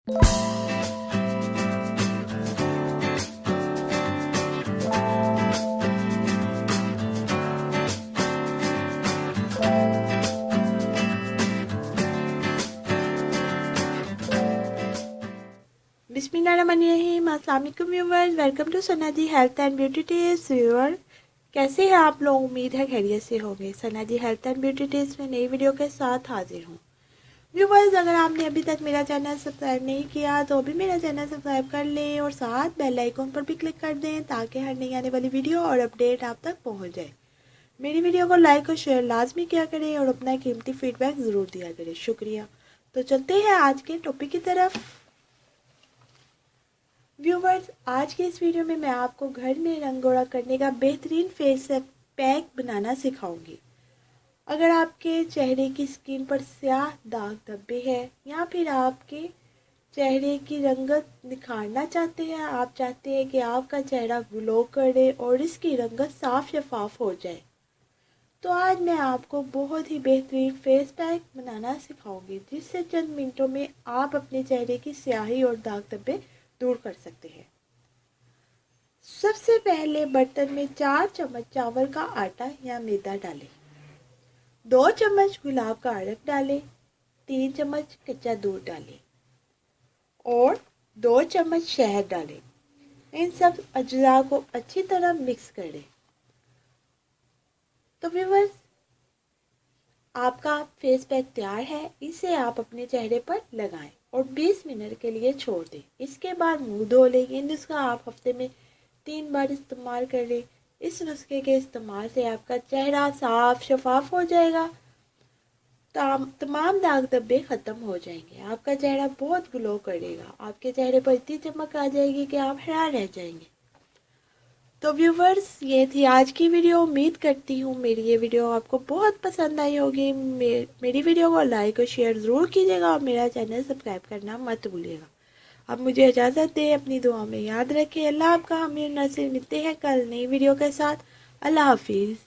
बिस्मिल्लाहिर्रहमानिर्रहीम। अस्सलाम वालेकुम viewers, welcome to Sana ji health and beauty tips. Viewer कैसे हैं आप लोग? उम्मीद है खैरियत से होंगे। Sana ji health and beauty tips में नई वीडियो के साथ हाजिर हूँ। व्यूअर्स, अगर आपने अभी तक मेरा चैनल सब्सक्राइब नहीं किया तो अभी मेरा चैनल सब्सक्राइब कर लें और साथ बेल आइकन पर भी क्लिक कर दें ताकि हर नई आने वाली वीडियो और अपडेट आप तक पहुँच जाए। मेरी वीडियो को लाइक और शेयर लाजमी किया करें और अपना कीमती फीडबैक ज़रूर दिया करें। शुक्रिया। तो चलते हैं आज के टॉपिक की तरफ। व्यूवर्स, आज के इस वीडियो में मैं आपको घर में रंगोड़ा करने का बेहतरीन फेस पैक बनाना सिखाऊंगी। अगर आपके चेहरे की स्किन पर स्याह दाग धब्बे हैं या फिर आपके चेहरे की रंगत निखारना चाहते हैं, आप चाहते हैं कि आपका चेहरा ग्लो करे और इसकी रंगत साफ शफाफ हो जाए, तो आज मैं आपको बहुत ही बेहतरीन फेस पैक बनाना सिखाऊंगी जिससे चंद मिनटों में आप अपने चेहरे की स्याही और दाग धब्बे दूर कर सकते हैं। सबसे पहले बर्तन में 4 चम्मच चावल का आटा या मैदा डालें, 2 चम्मच गुलाब का अरक डालें, 3 चम्मच कच्चा दूध डालें और 2 चम्मच शहद डालें। इन सब अज्जा को अच्छी तरह मिक्स करें। तो व्यूअर्स, आपका फेस पैक तैयार है। इसे आप अपने चेहरे पर लगाएं और 20 मिनट के लिए छोड़ दें। इसके बाद मुंह धो लें। ये नुस्खा आप हफ्ते में 3 बार इस्तेमाल करें। इस नुस्खे के इस्तेमाल से आपका चेहरा साफ शफाफ हो जाएगा, तमाम दाग धब्बे ख़त्म हो जाएंगे, आपका चेहरा बहुत ग्लो करेगा, आपके चेहरे पर इतनी चमक आ जाएगी कि आप हैरान रह जाएंगे। तो व्यूवर्स, ये थी आज की वीडियो। उम्मीद करती हूँ मेरी ये वीडियो आपको बहुत पसंद आई होगी। मेरी वीडियो को लाइक और शेयर ज़रूर कीजिएगा और मेरा चैनल सब्सक्राइब करना मत भूलिएगा। अब मुझे इजाज़त दें, अपनी दुआ में याद रखें। अल्लाह आपका हमें नसीब। मिलते हैं कल नई वीडियो के साथ। अल्लाह हाफिज़।